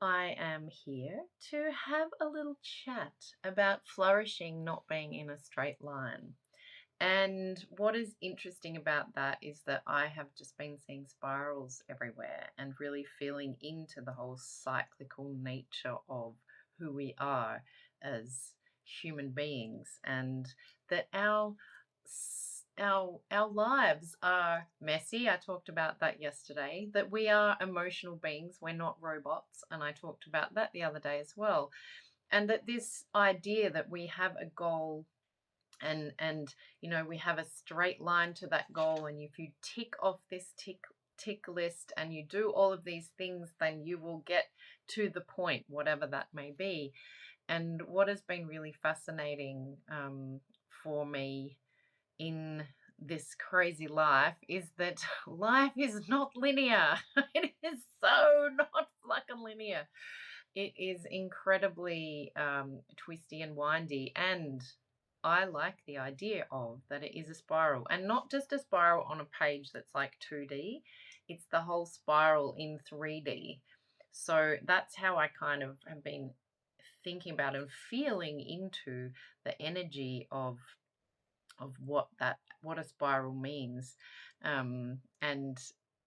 I am here to have a little chat about flourishing not being in a straight line. And what is interesting about that is that I have just been seeing spirals everywhere and really feeling into the whole cyclical nature of who we are as human beings, and that our lives are messy. I talked about that yesterday, that we are emotional beings, we're not robots, and I talked about that the other day as well. And that this idea that we have a goal, and we have a straight line to that goal, and if you tick off this tick list and you do all of these things, then you will get to the point, whatever that may be. And what has been really fascinating for me in this crazy life is that life is not linear. It is so not fucking linear. It is incredibly twisty and windy, and I like the idea of that it is a spiral, and not just a spiral on a page that's like 2D. It's the whole spiral in 3D. So that's how I kind of have been thinking about and feeling into the energy of what a spiral means. And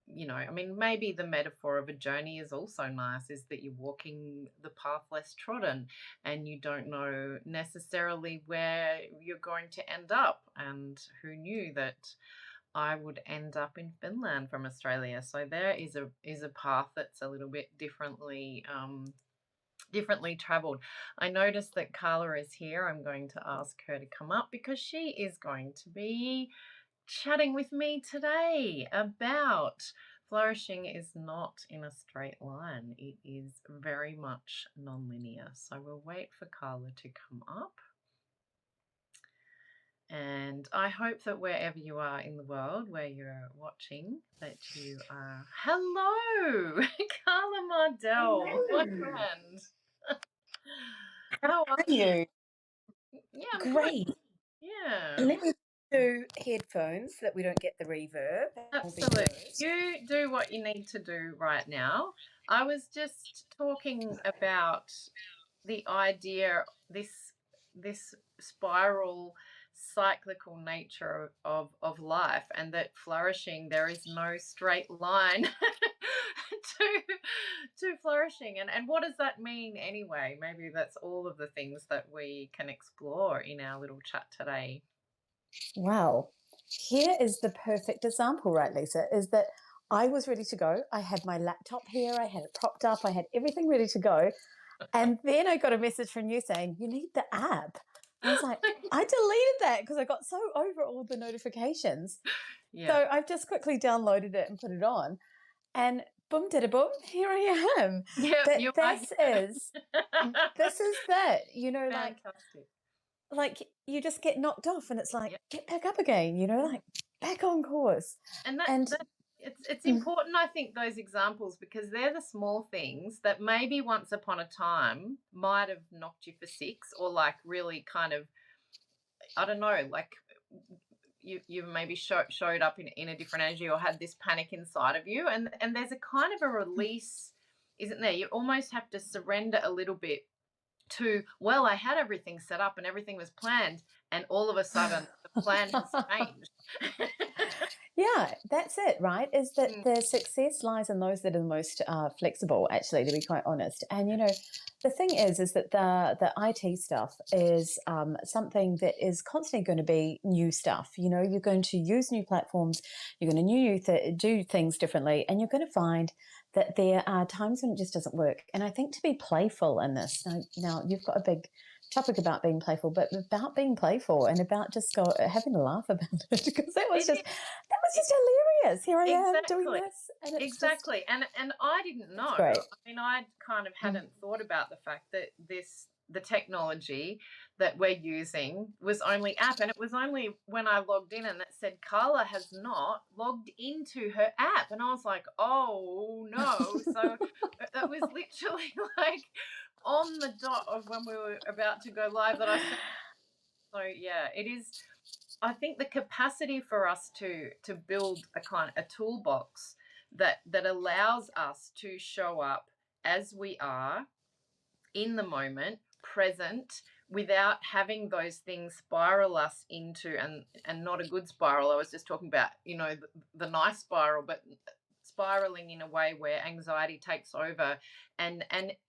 I mean, maybe the metaphor of a journey is also nice, is that you're walking the path less trodden and you don't know necessarily where you're going to end up. And who knew that I would end up in Finland from Australia? So there is a path that's a little bit differently traveled. I noticed that Carla is here. I'm going to ask her to come up because she is going to be chatting with me today about flourishing is not in a straight line. It is very much non-linear. So we'll wait for Carla to come up. And I hope that wherever you are in the world where you're watching, that you are... Hello, Carla Mardell, my friend. How are you? Yeah, I'm good. Great. Yeah, Let me do headphones so that we don't get the reverb. That will be absolutely. good. You do what you need to do right now. I was just talking about the idea, this spiral cyclical nature of life, and that flourishing, there is no straight line to flourishing. And what does that mean anyway? Maybe that's all of the things that we can explore in our little chat today. Wow. Here is the perfect example, right, Lisa, is that I was ready to go. I had my laptop here. I had it propped up. I had everything ready to go. And then I got a message from you saying, you need the app. I was like, I deleted that because I got so over all the notifications. Yeah. So I've just quickly downloaded it and put it on. And boom, did a boom, here I am. Yeah, But you are this is that, fantastic. like you just get knocked off and it's like, Yeah. get back up again, like back on course. And And it's important, I think, those examples, because they're the small things that maybe once upon a time might have knocked you for six, or like really kind of, I don't know, like you maybe showed up in a different energy, or had this panic inside of you, and there's a kind of a release, isn't there? You almost have to surrender a little bit to, well, I had everything set up and everything was planned, and all of a sudden the plan has changed. yeah, that's it, right? Is that the success lies in those that are the most flexible, actually, to be quite honest. And the thing is that the IT stuff is something that is constantly going to be new stuff. You're going to use new platforms, you're going to do things differently, and you're going to find that there are times when it just doesn't work. And I think to be playful in this, now you've got a big topic about being playful, but about being playful and about just having a laugh about it, because that was just hilarious. Here I am doing this, and it's exactly. And I didn't know. great. I mean, I kind of hadn't thought about the fact that the technology that we're using was only app, and it was only when I logged in and it said Carla has not logged into her app, and I was like, oh no. So that was literally like on the dot of when we were about to go live that I said. So yeah, it is. I think the capacity for us to build a toolbox that allows us to show up as we are in the moment, present, without having those things spiral us into, and not a good spiral. I was just talking about, the nice spiral, but spiraling in a way where anxiety takes over, and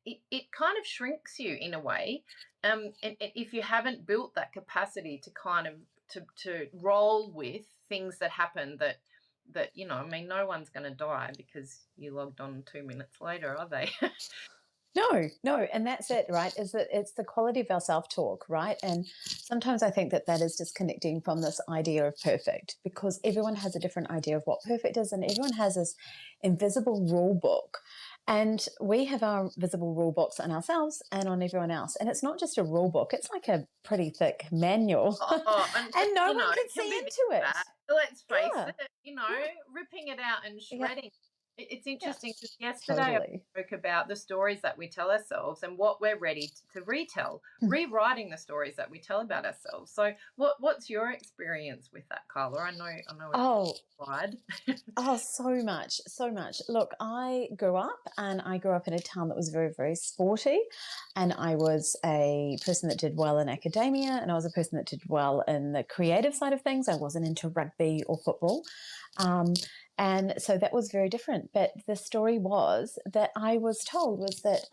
it kind of shrinks you in a way. And if you haven't built that capacity to kind of to roll with things that happen, that I mean, no one's going to die because you logged on 2 minutes later, are they? No, and that's it, right? Is that it's the quality of our self-talk, right? And sometimes I think that is disconnecting from this idea of perfect, because everyone has a different idea of what perfect is, and everyone has this invisible rule book. And we have our visible rule books on ourselves and on everyone else. And it's not just a rule book, it's like a pretty thick manual. And and no one can it can see be into it. bad. Let's face Yeah. it, Yeah. ripping it out and Yeah. shredding. It's Yeah. interesting because yesterday Totally. I spoke about the stories that we tell ourselves and what we're ready to retell, rewriting the stories that we tell about ourselves. So what's your experience with that, Carla? I know it's wide. Oh, so much, so much. Look, I grew up in a town that was very, very sporty. And I was a person that did well in academia, and I was a person that did well in the creative side of things. I wasn't into rugby or football. And so that was very different. But the story was that I was told was that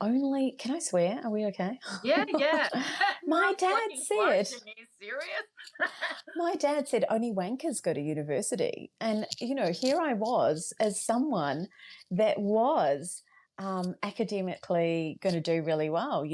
only, can I swear? Are we okay? Yeah. My dad said, Are you serious? my dad said only wankers go to university. And, here I was as someone that was academically going to do really well,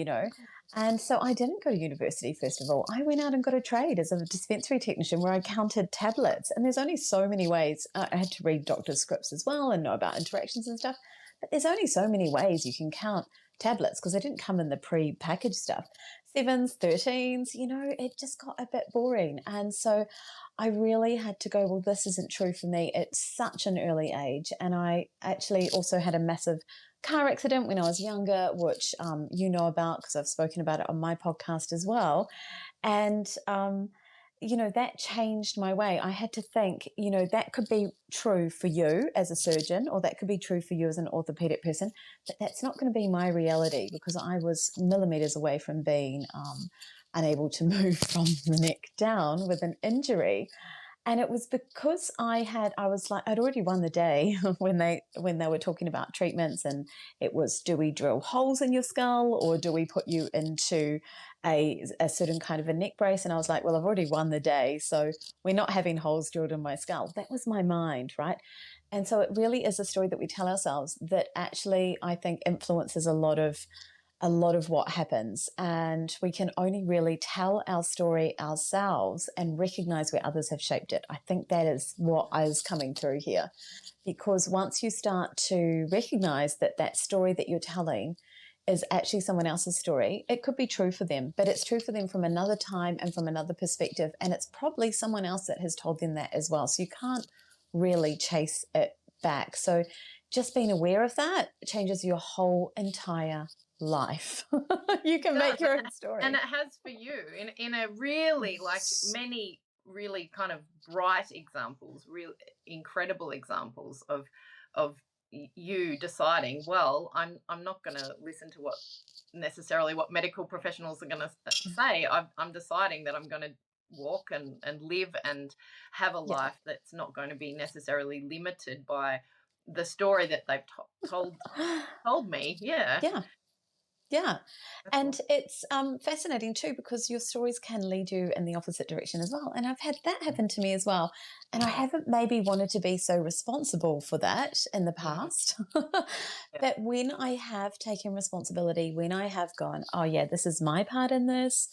And so I didn't go to university, first of all. I went out and got a trade as a dispensary technician where I counted tablets. And there's only so many ways. I had to read doctor's scripts as well and know about interactions and stuff. But there's only so many ways you can count tablets because they didn't come in the pre-packaged stuff. 7s, 13s, it just got a bit boring. And so I really had to go, well, this isn't true for me at such an early age. And I actually also had a massive car accident when I was younger, which you know about because I've spoken about it on my podcast as well. And, that changed my way. I had to think, that could be true for you as a surgeon, or that could be true for you as an orthopedic person, but that's not going to be my reality because I was millimeters away from being unable to move from the neck down with an injury. And it was because I'd already won the day when they were talking about treatments, and it was, do we drill holes in your skull or do we put you into a certain kind of a neck brace? And I was like, well, I've already won the day, so we're not having holes drilled in my skull. That was my mind, right? And so it really is a story that we tell ourselves that actually I think influences a lot of what happens, and we can only really tell our story ourselves and recognize where others have shaped it. I think that is what is coming through here, because once you start to recognize that story that you're telling is actually someone else's story, it could be true for them, but it's true for them from another time and from another perspective, and it's probably someone else that has told them that as well. So you can't really chase it back. So just being aware of that changes your whole entire life. You can make your own story. And it has for you in a really, like, many really kind of bright examples, real incredible examples of you deciding, well, I'm not going to listen to what medical professionals are going to say. I'm deciding that I'm going to walk and live and have a life that's not going to be necessarily limited by the story that they've told me. Yeah. That's and cool. It's fascinating too, because your stories can lead you in the opposite direction as well. And I've had that happen to me as well. And I haven't maybe wanted to be so responsible for that in the past. But when I have taken responsibility, when I have gone, oh yeah, this is my part in this,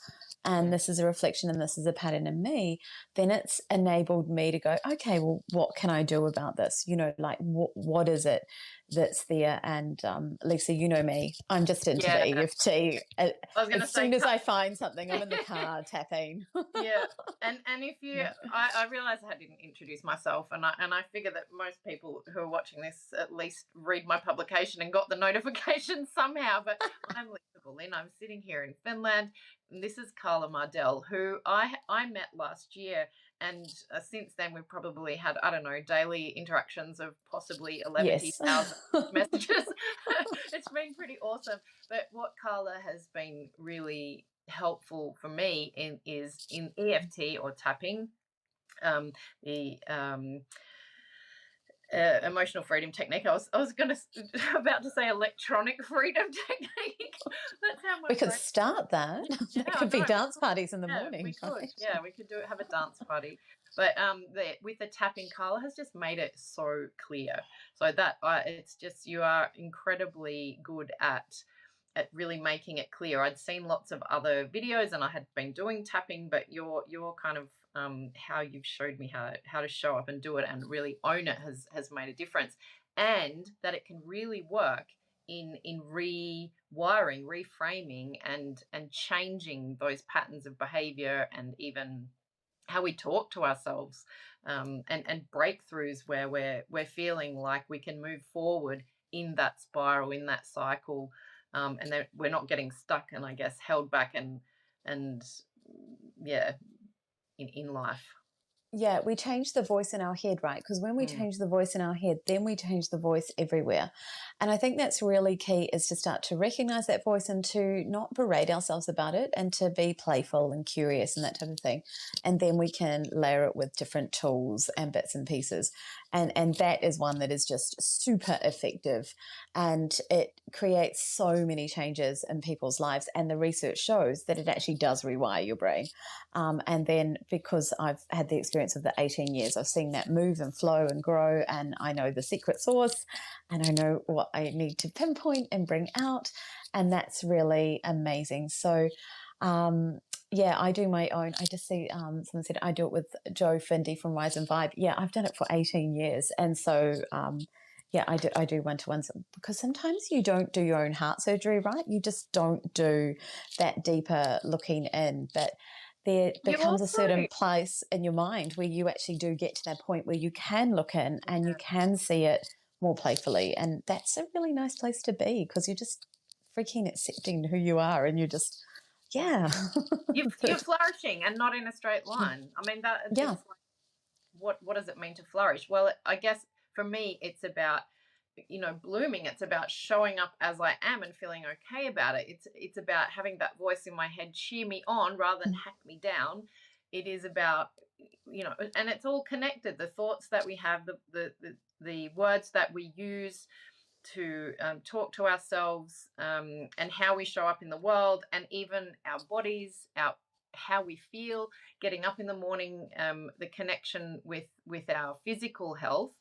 and this is a reflection and this is a pattern in me, then it's enabled me to go, okay, well, what can I do about this? Like what is it that's there? And Lisa, you know me, I'm just into the EFT. As soon as I find something, I'm in the car tapping. And if you, I realised I didn't introduce myself, and I figure that most people who are watching this at least read my publication and got the notification somehow. But I'm Lisa Berlin. I'm sitting here in Finland, and this is Carla Mardell, who I met last year And since then, we've probably had, I don't know, daily interactions of possibly Yes. 11,000 messages. It's been pretty awesome. But what Carla has been really helpful for me is in EFT or tapping, the emotional freedom technique. I was going to about to say electronic freedom technique. That's how my We could brain. start that. Yeah, It I could be know. dance parties in the Yeah, we morning, could. right? Yeah, we could do it. Have a dance party. But with the tapping, Carla has just made it so clear. So that it's just you are incredibly good at really making it clear. I'd seen lots of other videos and I had been doing tapping, but your kind of how you've showed me how to show up and do it and really own it has made a difference, and that it can really work in rewiring, reframing, and changing those patterns of behavior and even how we talk to ourselves, and breakthroughs where we're feeling like we can move forward in that spiral, in that cycle, and that we're not getting stuck and I guess held back and yeah, in life. Yeah, we change the voice in our head, right? Because when we Mm. change the voice in our head, then we change the voice everywhere. And I think that's really key is to start to recognize that voice and to not berate ourselves about it and to be playful and curious and that type of thing. And then we can layer it with different tools and bits and pieces. And that is one that is just super effective. And it creates so many changes in people's lives. And the research shows that it actually does rewire your brain. And then because I've had the experience of the 18 years, I've seen that move and flow and grow, and I know the secret sauce and I know what I need to pinpoint and bring out. And that's really amazing. So, yeah, I do my own. I just see someone said I do it with Joe Findy from Rise and Vibe. Yeah, I've done it for 18 years. And so, yeah, I do one-to-ones because sometimes you don't do your own heart surgery, right? You just don't do that deeper looking in. But there You becomes a also, certain place in your mind where you actually do get to that point where you can look in and you can see it more playfully. And that's a really nice place to be because you're just freaking accepting who you are and you're just, yeah. you're flourishing and not in a straight line. I mean that Yeah. it's like, what does it mean to flourish? Well, I guess for me it's about, blooming. It's about showing up as I am and feeling okay about it. It's about having that voice in my head cheer me on rather than hack me down. It is about, and it's all connected. The thoughts that we have, the words that we use to talk to ourselves, and how we show up in the world, and even our bodies, our how we feel getting up in the morning, the connection with our physical health,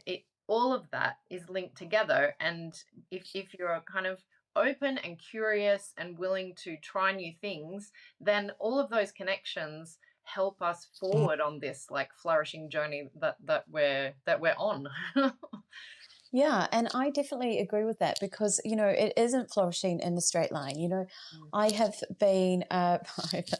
it all of that is linked together. And if you're kind of open and curious and willing to try new things, then all of those connections help us forward on this like flourishing journey that we're on. Yeah, and I definitely agree with that because, it isn't flourishing in a straight line. I have been, I've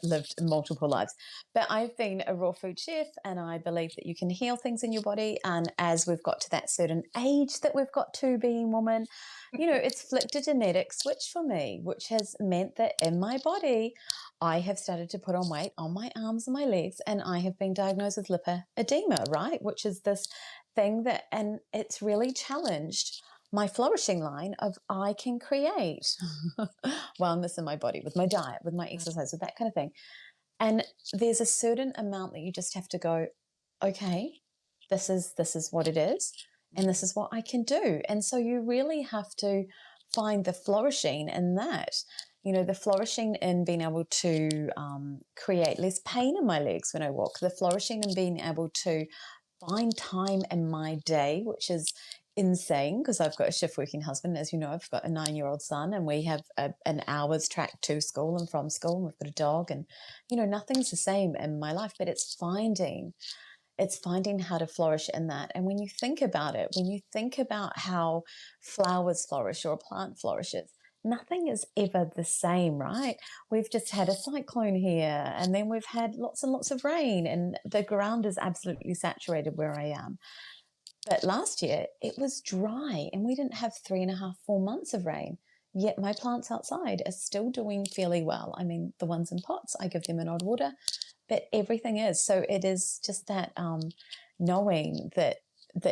lived multiple lives, but I've been a raw food chef and I believe that you can heal things in your body. And as we've got to that certain age that we've got to being woman, it's flipped a genetic switch for me, which has meant that in my body, I have started to put on weight on my arms and my legs, and I have been diagnosed with lipedema, right? Which is this thing and it's really challenged my flourishing line of I can create wellness in my body with my diet, with my exercise, with that kind of thing. And there's a certain amount that you just have to go, okay, this is what it is, and this is what I can do. And so you really have to find the flourishing in that. The flourishing in being able to create less pain in my legs when I walk, the flourishing in being able to find time in my day, which is insane because I've got a shift working husband. As you know, I've got a 9-year-old son and we have an hour's track to school and from school. And we've got a dog and, nothing's the same in my life, but it's finding how to flourish in that. And when you think about it, when you think about how flowers flourish or a plant flourishes, nothing is ever the same, right? We've just had a cyclone here and then we've had lots and lots of rain and the ground is absolutely saturated where I am. But last year it was dry and we didn't have 3.5, 4 months of rain. Yet my plants outside are still doing fairly well. I mean, the ones in pots, I give them an odd water, but everything is. So it is just that knowing that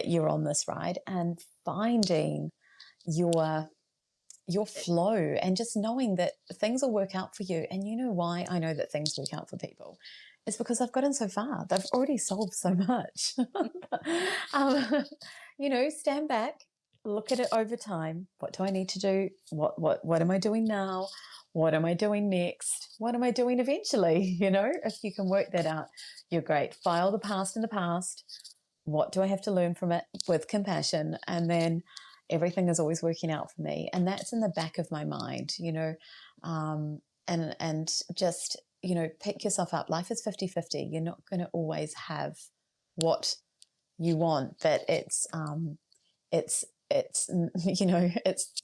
you're on this ride and finding your flow, and just knowing that things will work out for you. And you know why I know that things work out for people? It's because I've gotten so far. They've already solved so much. um, stand back, look at it over time. What do I need to do? What am I doing now? What am I doing next? What am I doing eventually? If you can work that out, you're great. File the past in the past. What do I have to learn from it with compassion? And then everything is always working out for me. And that's in the back of my mind, and just, pick yourself up. Life is 50-50. You're not going to always have what you want, but it's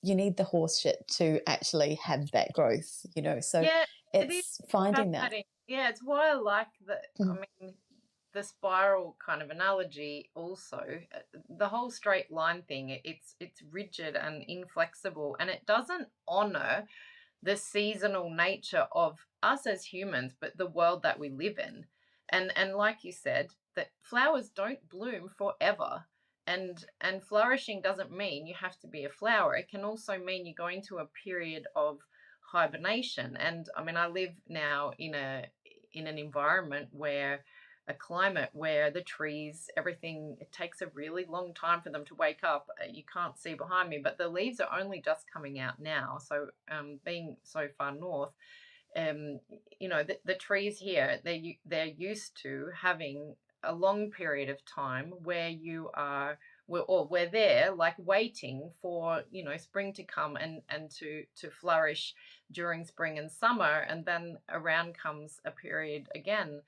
you need the horse shit to actually have that growth, so Yeah, it is it's finding that. fascinating. Yeah, it's why I like the, I mean, the spiral kind of analogy also. The whole straight line thing, it's rigid and inflexible, and it doesn't honor the seasonal nature of us as humans, but the world that we live in. And like you said, that flowers don't bloom forever. And flourishing doesn't mean you have to be a flower. It can also mean you're going to a period of hibernation. And I mean, I live now in an environment where a climate where the trees, everything, it takes a really long time for them to wake up. You can't see behind me, but the leaves are only just coming out now. So, being so far north, um, the trees here, they're used to having a long period of time where we're there, like waiting for spring to come and to flourish during spring and summer, and then around comes a period again,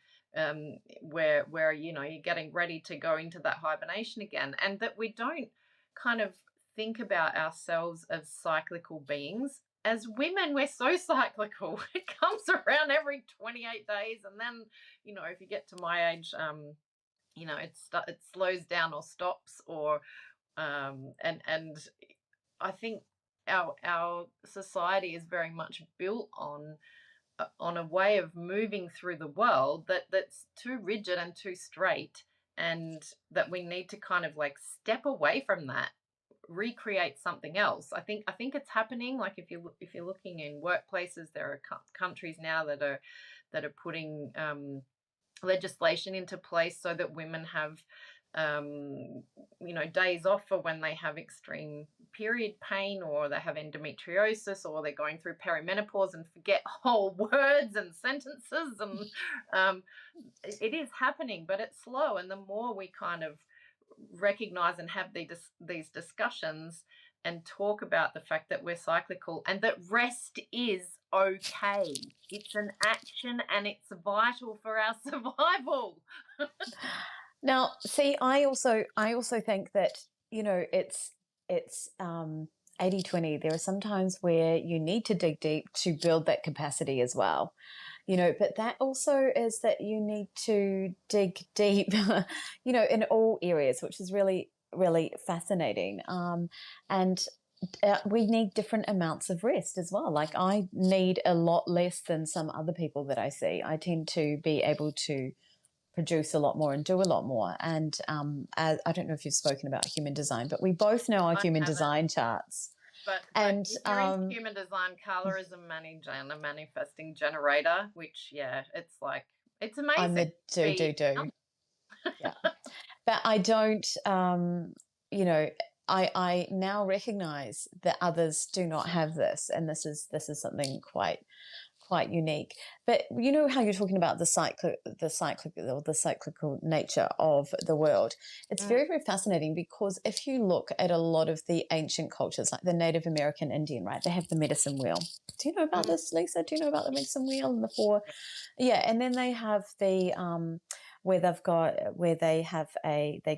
where you're getting ready to go into that hibernation again, and that we don't kind of think about ourselves as cyclical beings. As women, we're so cyclical. It comes around every 28 days, and then if you get to my age, it slows down or stops, or and I think our society is very much built on a way of moving through the world that's too rigid and too straight, and that we need to kind of like step away from that, recreate something else. I think it's happening. Like if you're looking in workplaces, there are countries now that are putting legislation into place so that women have days off for when they have extreme period pain, or they have endometriosis, or they're going through perimenopause and forget whole words and sentences. And it is happening, but it's slow. And the more we kind of recognize and have these discussions and talk about the fact that we're cyclical and that rest is okay. It's an action and it's vital for our survival. Now, see, I also think that it's 80-20. There are some times where you need to dig deep to build that capacity as well. But that also is that you need to dig deep, in all areas, which is really, really fascinating. And we need different amounts of rest as well. Like I need a lot less than some other people that I see. I tend to be able to produce a lot more and do a lot more. And I don't know if you've spoken about human design, but we both know our human design charts. But And if you're into human design, Carla is a manifesting generator, which it's like it's amazing. I'm the do. Yeah. But I don't, I now recognize that others do not have this, and this is something quite unique. But you know how you're talking about the cyclical nature of the world. It's very, very fascinating, because if you look at a lot of the ancient cultures, like the Native American Indian, right, they have the medicine wheel. Do you know about this, Lisa? Do you know about the medicine wheel and the four? Yeah, and then they have the where they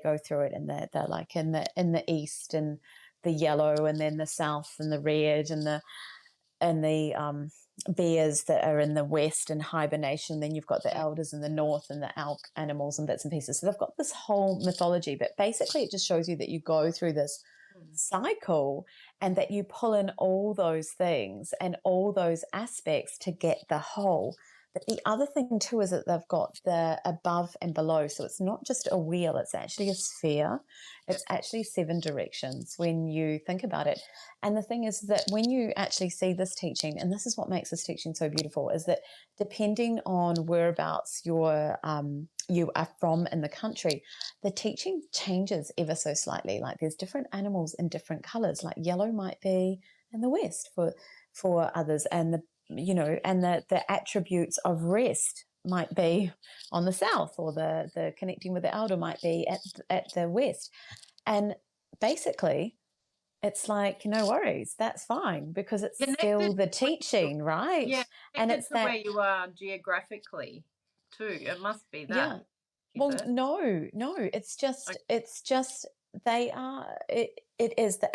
go through it, and they're like in the east, and the yellow, and then the south, and the red, and the bears that are in the west in hibernation. Then you've got the elders in the north, and the elk animals and bits and pieces. So they've got this whole mythology, but basically it just shows you that you go through this cycle, and that you pull in all those things and all those aspects to get the whole. But the other thing too is that they've got the above and below. So it's not just a wheel, it's actually a sphere. Yeah. It's actually 7 directions when you think about it. And the thing is that when you actually see this teaching, and this is what makes this teaching so beautiful, is that depending on whereabouts you are from in the country, the teaching changes ever so slightly. Like there's different animals in different colors. Like yellow might be in the west for others, and the attributes of rest might be on the south, or the connecting with the elder might be at the west. And basically it's like, no worries, that's fine, because it's Connected still the to where you, teaching, right? yeah, And connected it's to where that, you are geographically too. It must be yeah. that, is Well, it? no, Okay. it's just they are it is the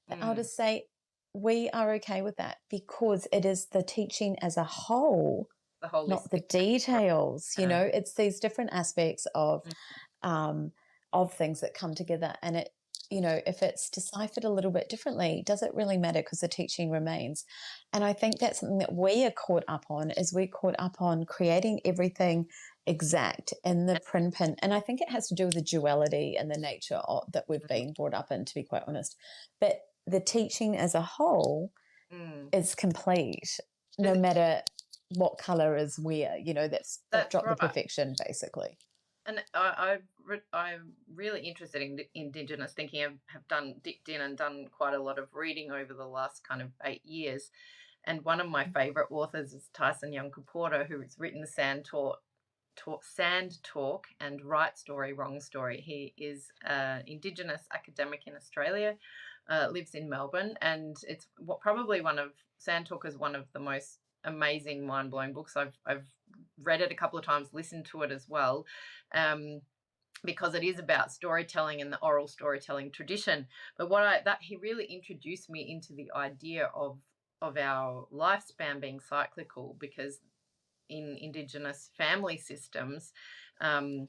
Mm, elders say we are okay with that because it is the teaching as a whole, the not the holistic nature. details. Yeah. It's these different aspects Mm, um, of things that come together. And if it's deciphered a little bit differently, does it really matter? Because the teaching remains. And I think that's something that we are caught up on, is we're caught up on creating everything exact in the print. And I think it has to do with the duality and the nature that we've mm, been brought up in, to be quite honest. But the teaching as a whole mm. is complete, no Is- matter what color is where. They've That's dropped the right. perfection, basically. And I'm really interested in Indigenous thinking. I have dipped in and done quite a lot of reading over the last kind of 8 years. And one of my favorite authors is Tyson Yunkaporta, Porter, who's written Sand Talk and Right Story, Wrong Story. He is an Indigenous academic in Australia, lives in Melbourne, and it's probably Sand Talk is one of the most amazing, mind blowing books. I've read it a couple of times, listened to it as well. Because it is about storytelling and the oral storytelling tradition. But he really introduced me into the idea of our lifespan being cyclical, because in Indigenous family systems, um,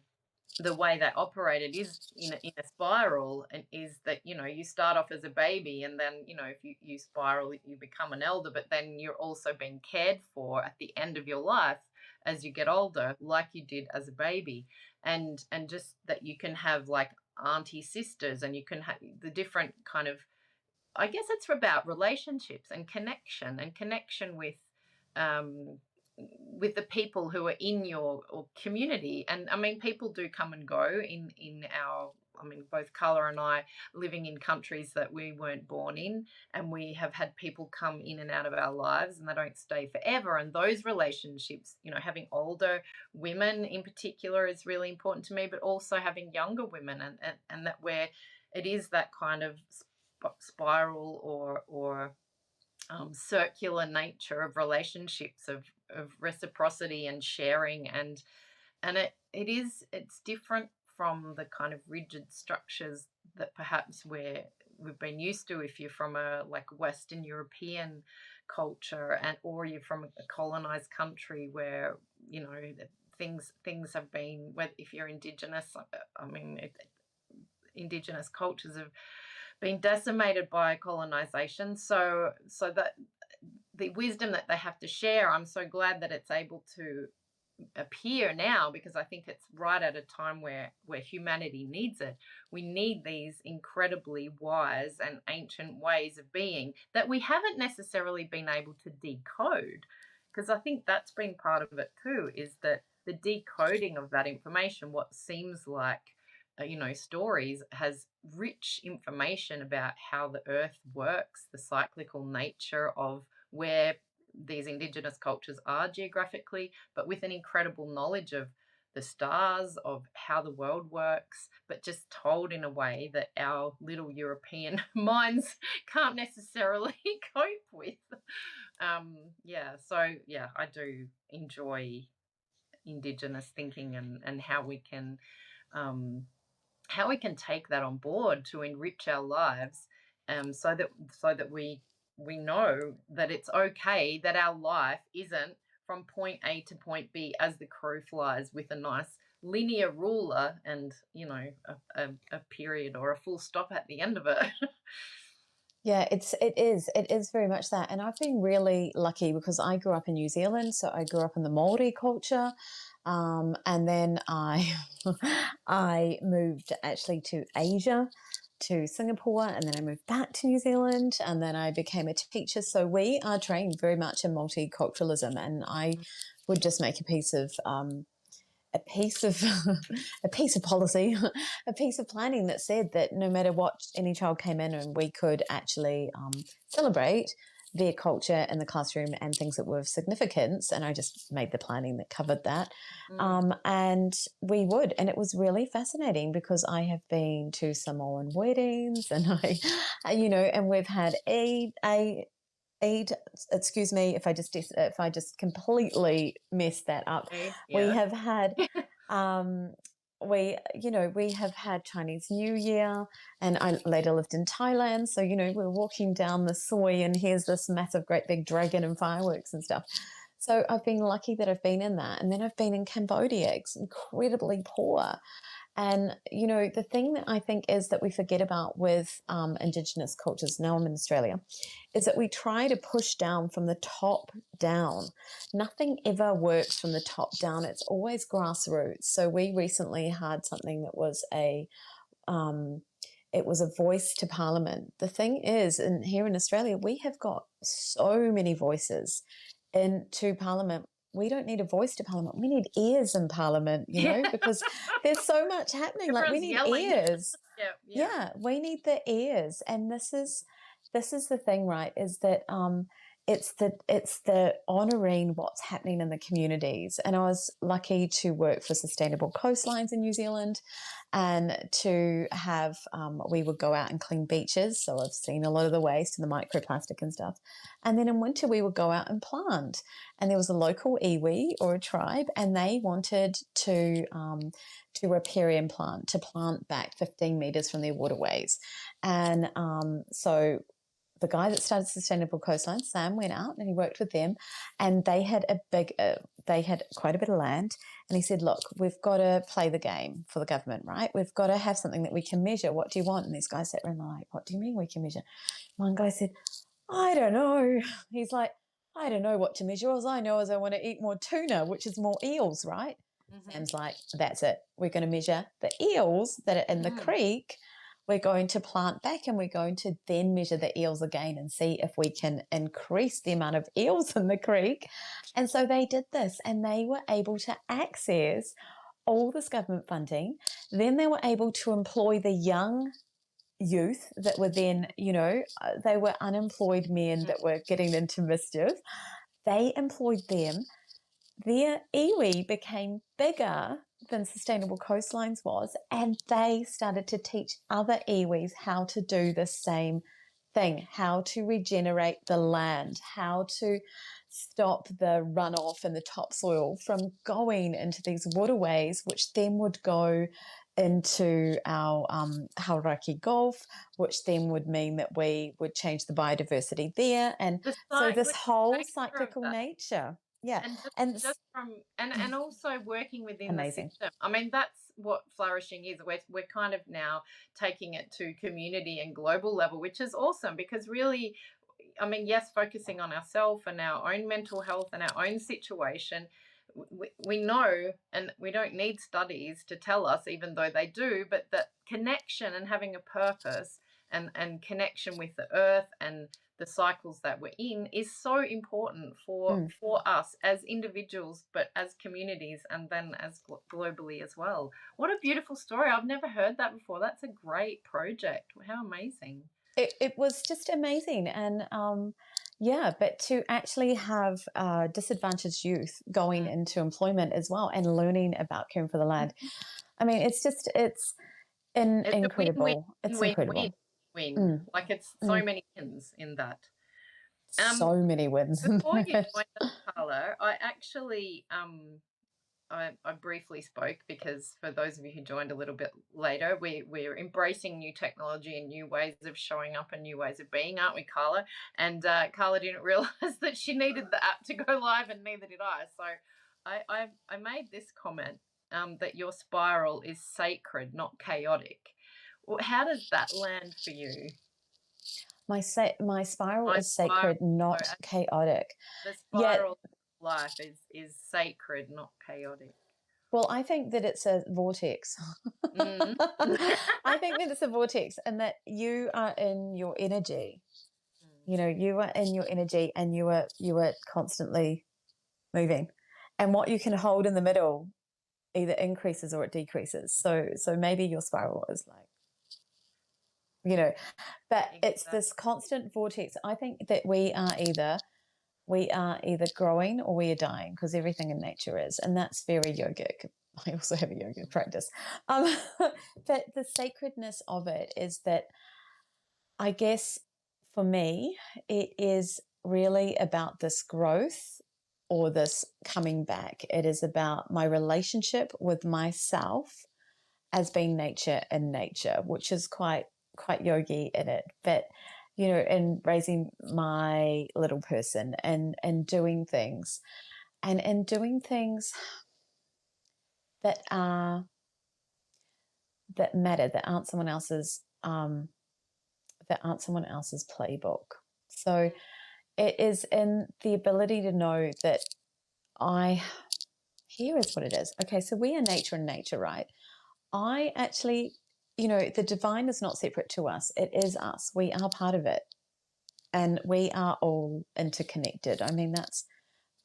the way they operated is in a spiral, and is that you start off as a baby, and then if you spiral, you become an elder, but then you're also being cared for at the end of your life as you get older, like you did as a baby. And just that you can have like auntie sisters, and you can have the different kind of, I guess it's about relationships and connection um, with the people who are in your or community. And I mean, people do come and go in our. I mean, both Carla and I living in countries that we weren't born in, and we have had people come in and out of our lives, and they don't stay forever. And those relationships, having older women in particular is really important to me, but also having younger women, and that where it is that kind of spiral or circular nature of relationships, of reciprocity and sharing. And it's different from the kind of rigid structures that perhaps we've been used to, if you're from a like Western European culture, or you're from a colonized country where things have been, if you're Indigenous, I mean, Indigenous cultures have been decimated by colonization. So that the wisdom that they have to share, I'm so glad that it's able to appear now, because I think it's right at a time where humanity needs it. We need these incredibly wise and ancient ways of being that we haven't necessarily been able to decode, because I think that's been part of it too, is that the decoding of that information, what seems like stories, has rich information about how the earth works, the cyclical nature of where these Indigenous cultures are geographically, but with an incredible knowledge of the stars, of how the world works, but just told in a way that our little European minds can't necessarily cope with. Yeah, I do enjoy Indigenous thinking, and um, how we can take that on board to enrich our lives, so that we know that it's okay, that our life isn't from point A to point B as the crow flies, with a nice linear ruler and a period or a full stop at the end of it. Yeah, it is very much that. And I've been really lucky because I grew up in New Zealand, so I grew up in the Maori culture. And then I I moved actually to Asia, to Singapore, and then I moved back to New Zealand, and then I became a teacher. So we are trained very much in multiculturalism, and I would just make a piece of a piece of policy, a piece of planning that said that no matter what, any child came in and we could actually celebrate their culture in the classroom and things that were of significance. And I just made the planning that covered that. And we would. And it was really fascinating because I have been to Samoan weddings and and we've had Eid, excuse me if I just completely messed that up. Okay, We yeah. have had um we have had Chinese New Year, and I later lived in Thailand. So, we're walking down the soy and here's this massive great big dragon and fireworks and stuff. So I've been lucky that I've been in that. And then I've been in Cambodia. It's incredibly poor. And, the thing that I think is that we forget about with Indigenous cultures, now I'm in Australia, is that we try to push down from the top down. Nothing ever works from the top down. It's always grassroots. So we recently had something that was it was a voice to Parliament. The thing is, here in Australia, we have got so many voices into Parliament. We don't need a voice to Parliament. We need ears in Parliament, Yeah. because there's so much happening. Like, we Everyone's need yelling. ears. Yeah, yeah. Yeah, we need the ears. And this is the thing, right? Is that it's the honoring what's happening in the communities. And I was lucky to work for Sustainable Coastlines in New Zealand, and to have we would go out and clean beaches. So I've seen a lot of the waste and the microplastic and stuff. And then in winter we would go out and plant. And there was a local iwi or a tribe, and they wanted to riparian plant, to plant back 15 meters from their waterways. And so the guy that started Sustainable Coastline, Sam, went out and he worked with them, and they had they had quite a bit of land. And he said, look, we've got to play the game for the government, right? We've got to have something that we can measure. What do you want? And these guys sat around like, what do you mean we can measure? One guy said, I don't know. He's like, I don't know what to measure. All I know is I want to eat more tuna, which is more eels, right? Sam's like, that's it. We're going to measure the eels that are in the creek. We're going to plant back, and we're going to then measure the eels again and see if we can increase the amount of eels in the creek. And so they did this, and they were able to access all this government funding. Then they were able to employ the young youth that were then, they were unemployed men that were getting into mischief. They employed them. Their iwi became bigger than Sustainable Coastlines was, and they started to teach other iwis how to do the same thing, how to regenerate the land, how to stop the runoff and the topsoil from going into these waterways, which then would go into our Hauraki Gulf, which then would mean that we would change the biodiversity there. And The so this cyclic whole nature of cyclical that. nature. Yeah. And just, And just from and also working within the amazing. system. I mean, that's what flourishing is. We're kind of now taking it to community and global level, which is awesome because really, I mean, yes, focusing on ourselves and our own mental health and our own situation. We know, and we don't need studies to tell us, even though they do, but that connection and having a purpose and connection with the earth and the cycles that we're in is so important for us as individuals, but as communities, and then as globally as well. What a beautiful story. I've never heard that before. That's a great project. How amazing. It was just amazing. And yeah, but to actually have disadvantaged youth going into employment as well and learning about caring for the land. I mean, it's It's a win-win, incredible. It's win-win, incredible. win. Like it's so many wins in that. So many wins in Before you that. joined us, Carla, I actually I briefly spoke because for those of you who joined a little bit later, we're embracing new technology and new ways of showing up and new ways of being, aren't we, Carla? And Carla didn't realize that she needed the app to go live, and neither did I. So I made this comment that your spiral is sacred, not chaotic. Well, how does that land for you? My spiral My is spiral, sacred, not chaotic. the Yet, spiral of life is sacred, not chaotic. well, I think that it's a vortex. Mm. I think that it's a vortex, and that you are in your energy. You know, you are in your energy, and you are constantly moving. And what you can hold in the middle either increases or it decreases. So maybe your spiral is like, you know, but it's this constant vortex. I think that we are either growing or we are dying, because everything in nature is, and that's very yogic. I also have a yoga practice. But the sacredness of it is that, I guess, for me, it is really about this growth or this coming back. It is about my relationship with myself as being nature in nature, which is quite yogi in it. But in raising my little person and doing things, and doing things that matter, that aren't someone else's playbook. So it is in the ability to know that here is what it is. Okay, so we are nature in nature, right? I actually, the divine is not separate to us. It is us. We are part of it. And we are all interconnected. I mean, that's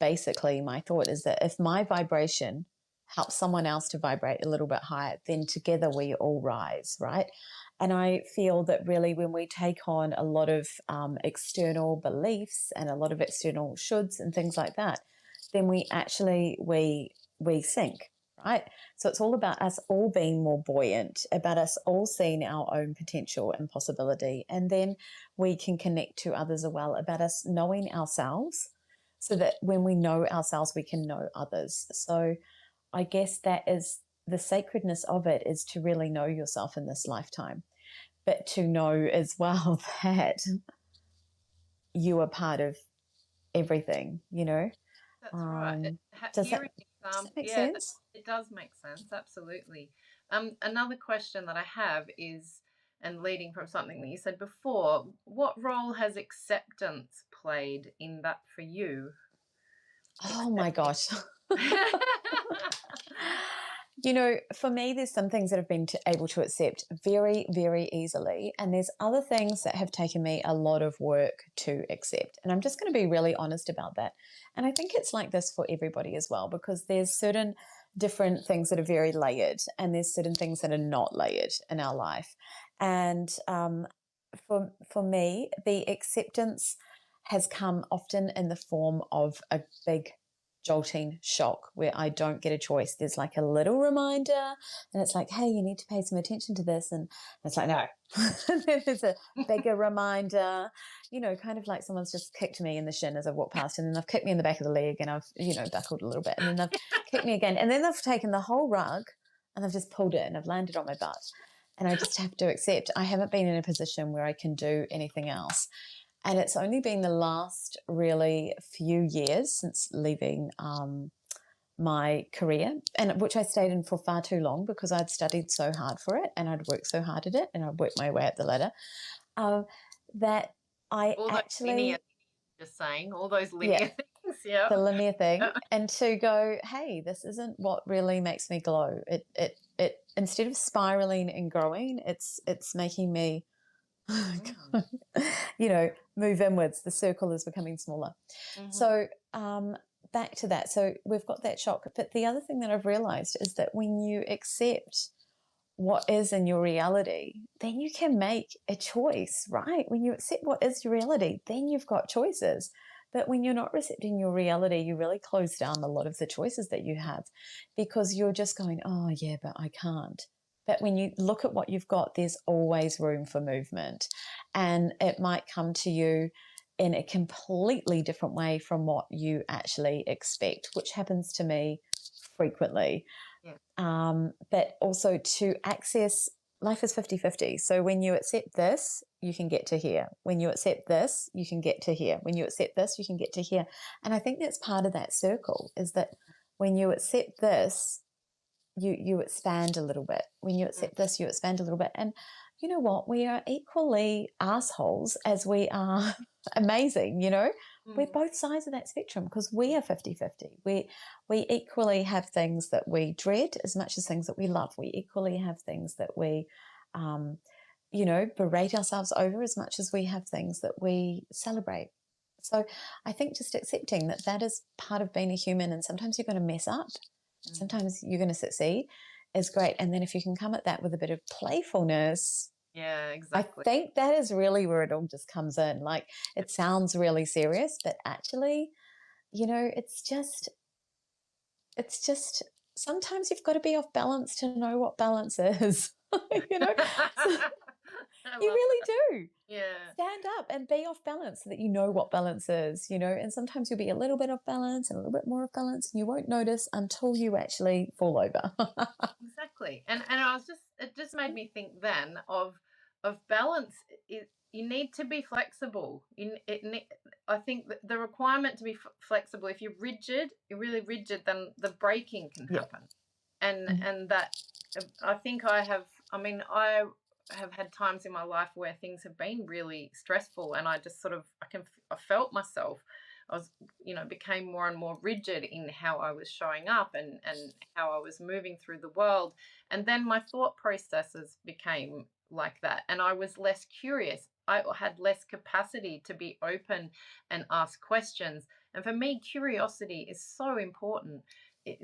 basically my thought, is that if my vibration helps someone else to vibrate a little bit higher, then together we all rise, right? And I feel that really when we take on a lot of external beliefs and a lot of external shoulds and things like that, then we sink, right? So it's all about us all being more buoyant, about us all seeing our own potential and possibility. And then we can connect to others as well, about us knowing ourselves, so that when we know ourselves, we can know others. So I guess that is the sacredness of it, is to really know yourself in this lifetime, but to know as well that you are part of everything, That's right. Does Hearing that make yeah, sense? it does make sense. Absolutely. Another question that I have is, and leading from something that you said before, what role has acceptance played in that for you? Oh my gosh. For me, there's some things that I've been able to accept very, very easily. And there's other things that have taken me a lot of work to accept. And I'm just going to be really honest about that. And I think it's like this for everybody as well, because there's certain different things that are very layered, and there's certain things that are not layered in our life. And for me, the acceptance has come often in the form of a big jolting shock where I don't get a choice. There's like a little reminder, and it's like, hey, you need to pay some attention to this. And it's like, no. And then there's a bigger reminder, kind of like someone's just kicked me in the shin as I walk past, and then they've kicked me in the back of the leg, and I've, buckled a little bit, and then they've kicked me again. And then they've taken the whole rug and they've just pulled it, and I've landed on my butt. And I just have to accept I haven't been in a position where I can do anything else. And it's only been the last really few years since leaving my career, and which I stayed in for far too long, because I'd studied so hard for it and I'd worked so hard at it and I'd worked my way up the ladder, that I All those actually, linear, just saying, all those linear things, yeah. the linear thing, and to go, hey, this isn't what really makes me glow. It instead of spiraling and growing, it's making me move inwards. The circle is becoming smaller. Mm-hmm. So back to that. So we've got that shock. But the other thing that I've realized is that when you accept what is in your reality, then you can make a choice, right? When you accept what is your reality, then you've got choices. But when you're not accepting your reality, you really close down a lot of the choices that you have, because you're just going, oh, yeah, but I can't. But when you look at what you've got, there's always room for movement. And it might come to you in a completely different way from what you actually expect, which happens to me frequently. Yeah. But also to access, life is 50-50. So when you accept this, you can get to here. When you accept this, you can get to here. When you accept this, you can get to here. And I think that's part of that circle, is that when you accept this, you expand a little bit. When you accept this, you expand a little bit. And, you know what, we are equally assholes as we are amazing, you know? We're both sides of that spectrum because we are 50-50. We equally have things that we dread as much as things that we love. We equally have things that we, you know, berate ourselves over as much as we have things that we celebrate. So I think just accepting that that is part of being a human, and sometimes you're going to mess up, sometimes you're going to succeed, is great. And then if you can come at that with a bit of playfulness, Yeah, exactly. I think that is really where it all just comes in. Like, it sounds really serious, but actually, you know, it's just sometimes you've got to be off balance to know what balance is. You know, so I you love really that. do. Yeah. Stand up and be off balance so that you know what balance is, you know, and sometimes you'll be a little bit off balance and a little bit more off balance, and you won't notice until you actually fall over. Exactly. And I was just it just made me think then of balance. You need to be flexible. I think that the requirement to be flexible, if you're really rigid, then the breaking can Yeah. happen. And Mhm. and that I think I mean, I have had times in my life where things have been really stressful, and I just sort of I felt myself. I was, became more and more rigid in how I was showing up, and how I was moving through the world. And then my thought processes became like that, and I was less curious. I had less capacity to be open and ask questions. And for me, curiosity is so important,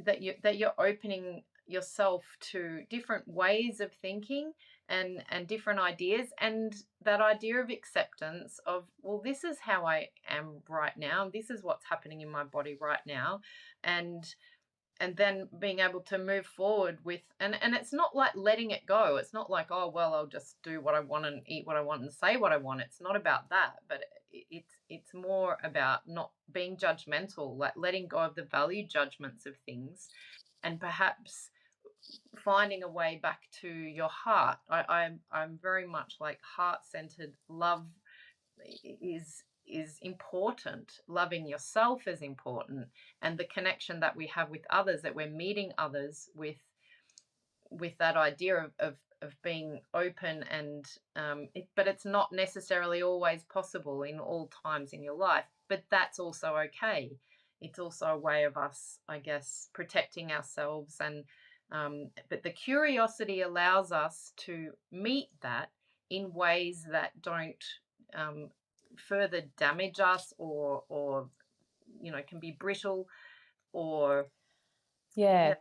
that you're opening yourself to different ways of thinking, and different ideas, and that idea of acceptance of, well, this is how I am right now, this is what's happening in my body right now. And and then being able to move forward with, and it's not like letting it go. It's not like, oh well, I'll just do what I want and eat what I want and say what I want. It's not about that, but it's more about not being judgmental, like letting go of the value judgments of things, and perhaps finding a way back to your heart. I'm very much like heart-centered. Love is important. Loving yourself is important, and the connection that we have with others, that we're meeting others with that idea of being open. And but it's not necessarily always possible in all times in your life, but that's also okay. It's also a way of us, I guess, protecting ourselves. And but the curiosity allows us to meet that in ways that don't um, further damage us, or can be brittle, or Yeah. yeah.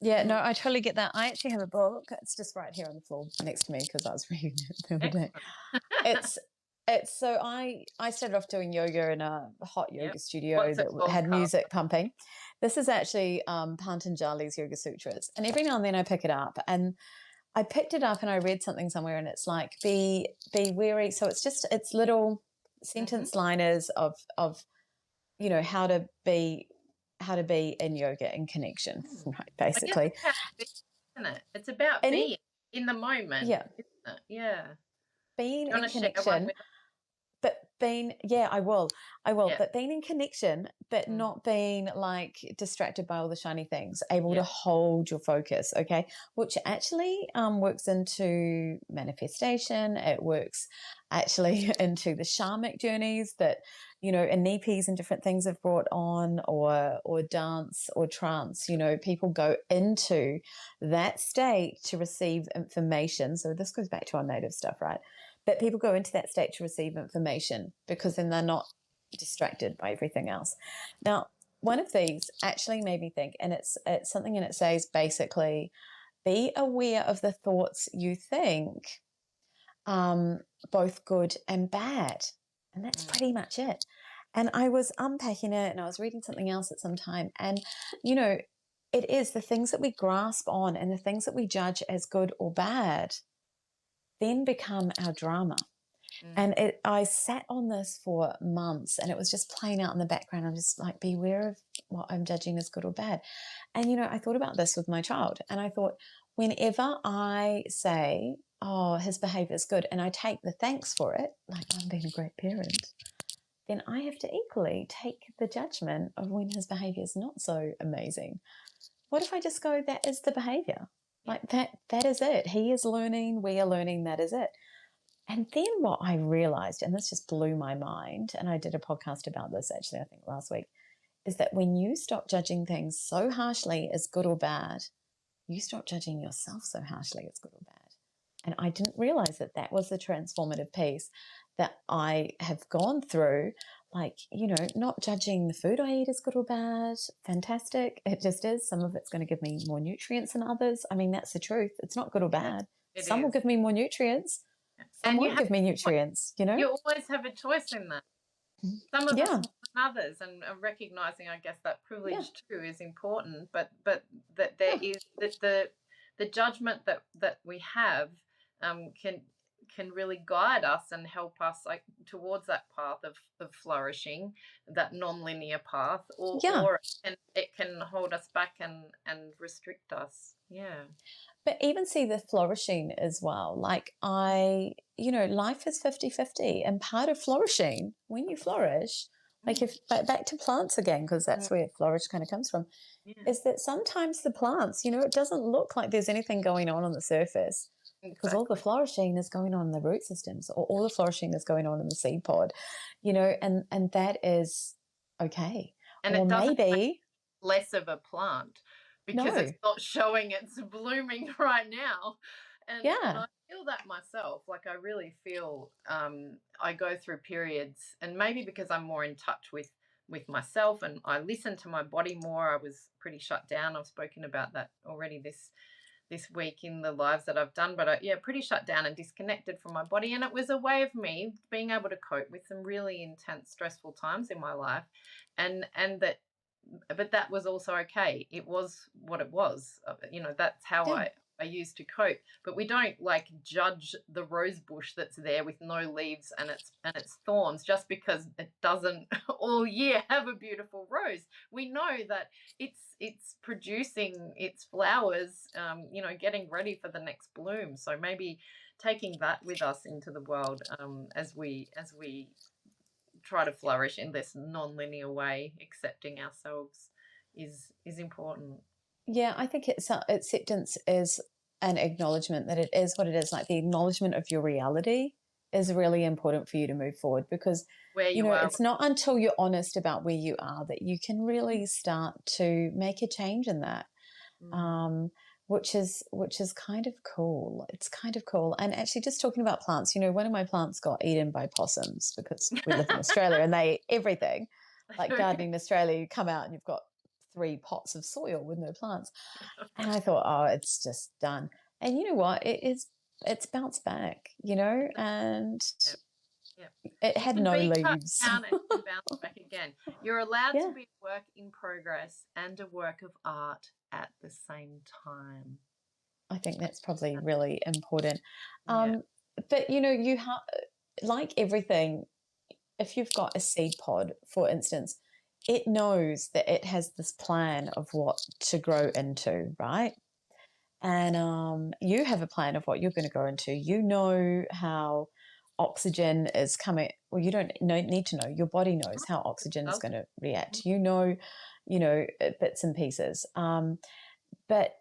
Yeah, no, Mm, I totally get that. I actually have a book. It's just right here on the floor next to me because I was reading it the other day. excellent. It's it's so I started off doing yoga in a hot Yep. yoga studio What's it that called, had Carl? music pumping. This is actually Patanjali's Yoga Sutras, and every now and then I pick it up, and I picked it up and I read something somewhere, and it's like be wary. So it's little Hmm. sentence liners of you know how to be in yoga in connection, right? I guess Basically, it's about being, isn't it? It's about and being in the moment, yeah, isn't it? Yeah. being Do you in want to share one connection, with us? but being yeah, I will, Yeah. but being in connection, but Mm. not being like distracted by all the shiny things, able Yeah. to hold your focus, okay, which actually works into manifestation. It works actually into the shamanic journeys that Anipis and different things have brought on, or dance or trance. People go into that state to receive information. So this goes back to our native stuff, right? But people go into that state to receive information because then they're not distracted by everything else. Now, one of these actually made me think, and it's something, and it says basically, be aware of the thoughts you think, both good and bad. And that's Mm. pretty much it. And I was unpacking it, and I was reading something else at some time. And, you know, it is the things that we grasp on and the things that we judge as good or bad then become our drama. And Mm. I sat on this for months, and it was just playing out in the background. I'm just like, beware of what I'm judging as good or bad. And, I thought about this with my child, and I thought, whenever I say, oh, his behavior is good, and I take the thanks for it, like I'm being a great parent, then I have to equally take the judgment of when his behavior is not so amazing. What if I just go, that is the behavior? Yeah. Like that is it. He is learning, we are learning, that is it. And then what I realized, and this just blew my mind, and I did a podcast about this actually, I think last week, is that when you stop judging things so harshly as good or bad, you stop judging yourself so harshly as good or bad. And I didn't realize that that was the transformative piece that I have gone through. Like, not judging the food I eat as good or bad, fantastic. It just is. Some of it's going to give me more nutrients than others. I mean, that's the truth. It's not good or Yeah, bad. it Some will is. give me more nutrients, some And won't give me nutrients, you always have a choice in that. Some of us Yeah, more than others, and recognizing, I guess, that yeah, privilege too is important. But that there yeah. is that the judgment that we have can really guide us and help us like towards that path of flourishing, that non-linear path, Yeah. or it can hold us back and restrict us. Yeah. But even see the flourishing as well. Like life is 50-50, and part of flourishing, when you flourish, like Mm, if back to plants again, because mm, that's where flourish kind of comes from, yeah. is that sometimes the plants, it doesn't look like there's anything going on the surface because all the Exactly. flourishing is going on in the root systems, or all the flourishing is going on in the seed pod, and that is okay. And Or it doesn't maybe, less of a plant because it's no, not showing it's blooming right now. And yeah, I feel that myself. Like I really feel I go through periods, and maybe because I'm more in touch with myself and I listen to my body more. I was pretty shut down. I've spoken about that already this week in the lives that I've done, but pretty shut down and disconnected from my body. And it was a way of me being able to cope with some really intense, stressful times in my life, and that, but that was also okay. It was what it was. That's how yeah, I used to cope. But we don't like judge the rose bush that's there with no leaves and its thorns just because it doesn't all year have a beautiful rose. We know that it's producing its flowers, getting ready for the next bloom. So maybe taking that with us into the world, as we try to flourish in this non-linear way, accepting ourselves is important. yeah. I think acceptance is an acknowledgement that it is what it is. Like the acknowledgement of your reality is really important for you to move forward, because Where you are. it's not until you're honest about where you are that you can really start to make a change in that. Mm. Um, which is kind of cool. It's kind of cool. And actually, just talking about plants, one of my plants got eaten by possums because we live in Australia and they eat everything. Like gardening in Australia, you come out and you've got 3 pots of soil with no plants. And I thought, oh, it's just done. And you know what? It's bounced back, and Yeah, yeah. it You had can no be cut leaves. down and you can bounce back again. You're allowed to Yeah. be a work in progress and a work of art at the same time. I think that's probably really important. Yeah. But you have, like everything, if you've got a seed pod, for instance, it knows that it has this plan of what to grow into, right? And you have a plan of what you're going to grow into. You know how oxygen is coming. Well, you don't need to know. Your body knows how oxygen is going to react. Bits and pieces. But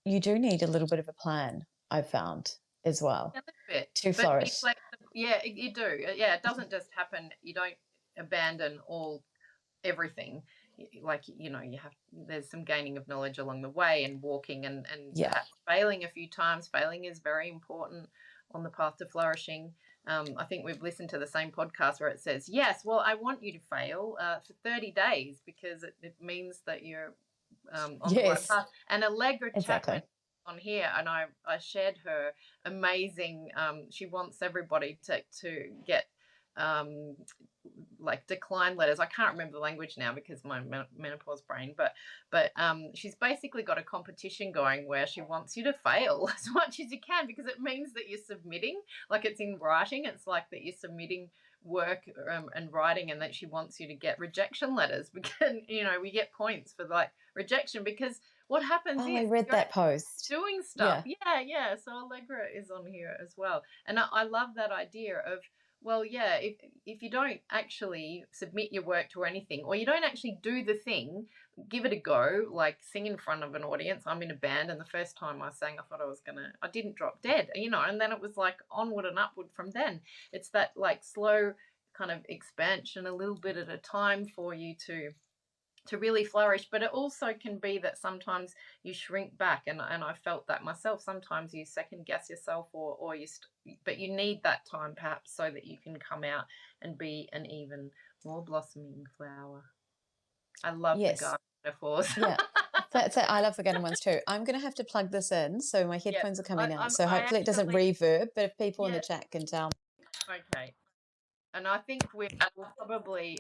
you do need a little bit of a plan, I've found, as well, A little bit, to but be flourish. flexible. Yeah, you do. Yeah, it doesn't just happen. You don't abandon everything. Like you have, there's some gaining of knowledge along the way, and walking and Yeah. perhaps failing a few times. Failing is very important on the path to flourishing. I think we've listened to the same podcast where it says, yes, well, I want you to fail for 30 days because it means that you're on the right Yes, path. And Allegra Chapman exactly. on here, and I shared her amazing. She wants everybody to get um, like decline letters. I can't remember the language now because my menopause brain, but she's basically got a competition going where she wants you to fail as much as you can because it means that you're submitting, like it's in writing. It's like that you're submitting work and writing, and that she wants you to get rejection letters because we get points for like rejection because what happens Oh, I is read you're that post. doing stuff. Yeah. Yeah. So Allegra is on here as well, and I love that idea of Well, yeah, if you don't actually submit your work to anything, or you don't actually do the thing, give it a go, like sing in front of an audience. I'm in a band, and the first time I sang, I thought I didn't drop dead, and then it was like onward and upward from then. It's that like slow kind of expansion, a little bit at a time for you to really flourish. But it also can be that sometimes you shrink back, and I felt that myself. Sometimes you second guess yourself, but you need that time perhaps so that you can come out and be an even more blossoming flower. I love the Yes. garden metaphors. Yeah. That's it. I love the garden ones too. I'm going to have to plug this in. So my Yeah, headphones are coming out. I'm So I hopefully it doesn't actually reverb, but if people in the yeah, chat can tell. okay. And I think we'll probably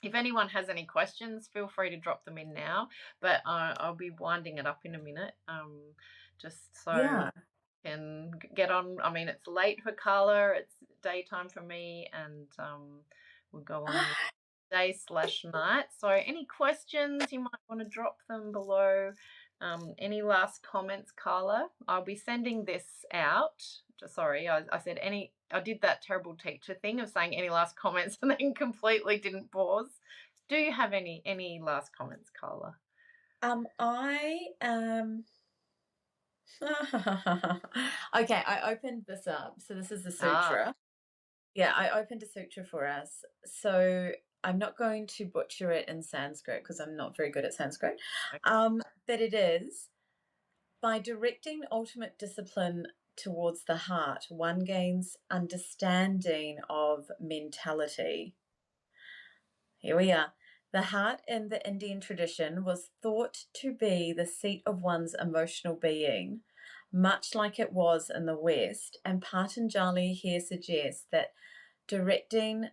if anyone has any questions, feel free to drop them in now. But I'll be winding it up in a minute, just so Yeah. can get on. I mean, it's late for Carla, it's daytime for me, and we'll go on with day/night. So, any questions, you might want to drop them below. Any last comments, Carla? I'll be sending this out. Sorry, I said any. I did that terrible teacher thing of saying any last comments and then completely didn't pause. Do you have any last comments, Carla? I okay, I opened this up. So this is the Ah, sutra. Yeah, I opened a sutra for us. So I'm not going to butcher it in Sanskrit because I'm not very good at Sanskrit. okay. But it is by directing ultimate discipline towards the heart, one gains understanding of mentality. Here we are. The heart in the Indian tradition was thought to be the seat of one's emotional being, much like it was in the West. And Patanjali here suggests that directing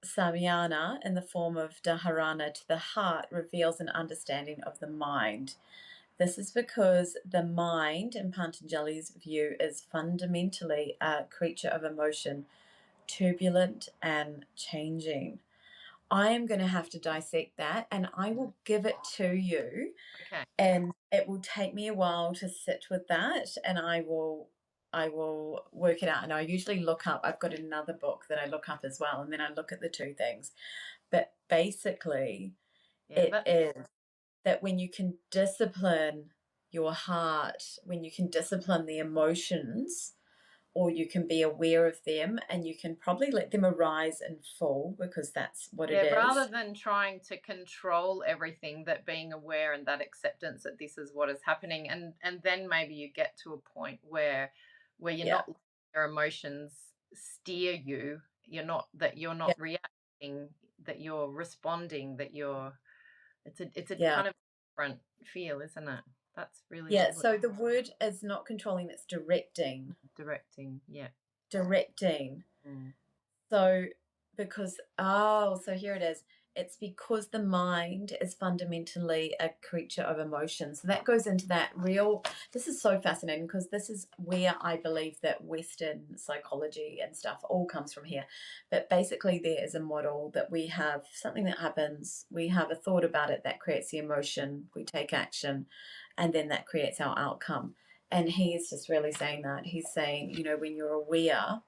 samyana in the form of dharana to the heart reveals an understanding of the mind. This is because the mind, in Patanjali's view, is fundamentally a creature of emotion, turbulent and changing. I am going to have to dissect that and I will give it to you. Okay. And it will take me a while to sit with that and I will work it out. And I usually look up, I've got another book that I look up as well, and then I look at the two things. But basically, Yeah, it is that when you can discipline your heart, when you can discipline the emotions, or you can be aware of them and you can probably let them arise in full because that's what it yeah, rather is. than trying to control everything, that being aware and that acceptance that this is what is happening, and then maybe you get to a point where you're Yeah. not letting your emotions steer you. You're Yeah. not reacting, that you're responding, that you're it's a Yeah. kind of different feel, isn't it? That's really Yeah. lovely. So the word is not controlling, it's directing. Directing, yeah. Directing. Mm. So, so here it is. It's because the mind is fundamentally a creature of emotion. So that goes into that this is so fascinating because this is where I believe that Western psychology and stuff all comes from here. But basically, there is a model that we have something that happens, we have a thought about it that creates the emotion, we take action, and then that creates our outcome. And he is just really saying that. He's saying, when you're aware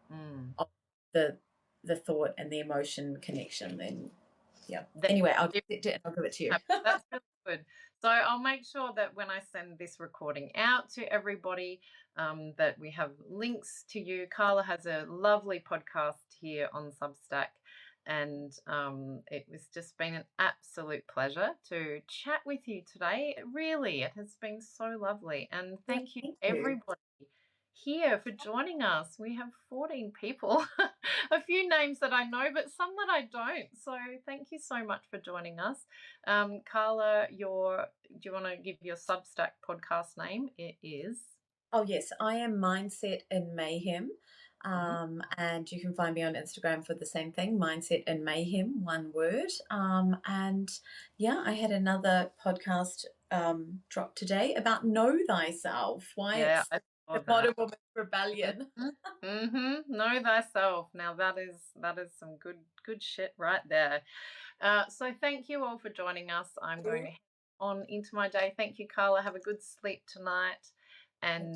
Mm. of the the thought and the emotion connection, then yeah. Then Anyway, I'll give it to you. that's really good. So I'll make sure that when I send this recording out to everybody, that we have links to you. Carla has a lovely podcast here on Substack, and it was just been an absolute pleasure to chat with you today. Really, it has been so lovely, and Yeah, thank you thank you. everybody here for joining us. We have 14 people, a few names that I know, but some that I don't. So thank you so much for joining us. Carla, do you want to give your Substack podcast name? It is. Oh yes, I am Mindset in Mayhem. Mhm. And you can find me on Instagram for the same thing, Mindset in Mayhem, one word. And yeah, I had another podcast drop today about know thyself, why Yeah, it's I saw the that. modern woman's rebellion. Know thyself. Now that is some good shit right there. So thank you all for joining us. I'm going to head on into my day. Thank you, Carla. Have a good sleep tonight. And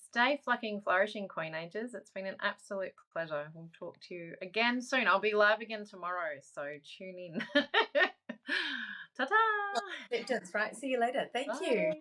stay flocking, flourishing, Queenagers. It's been an absolute pleasure. We'll talk to you again soon. I'll be live again tomorrow, so tune in. Ta-ta! Acceptance, right? See you later. Thank you. Bye.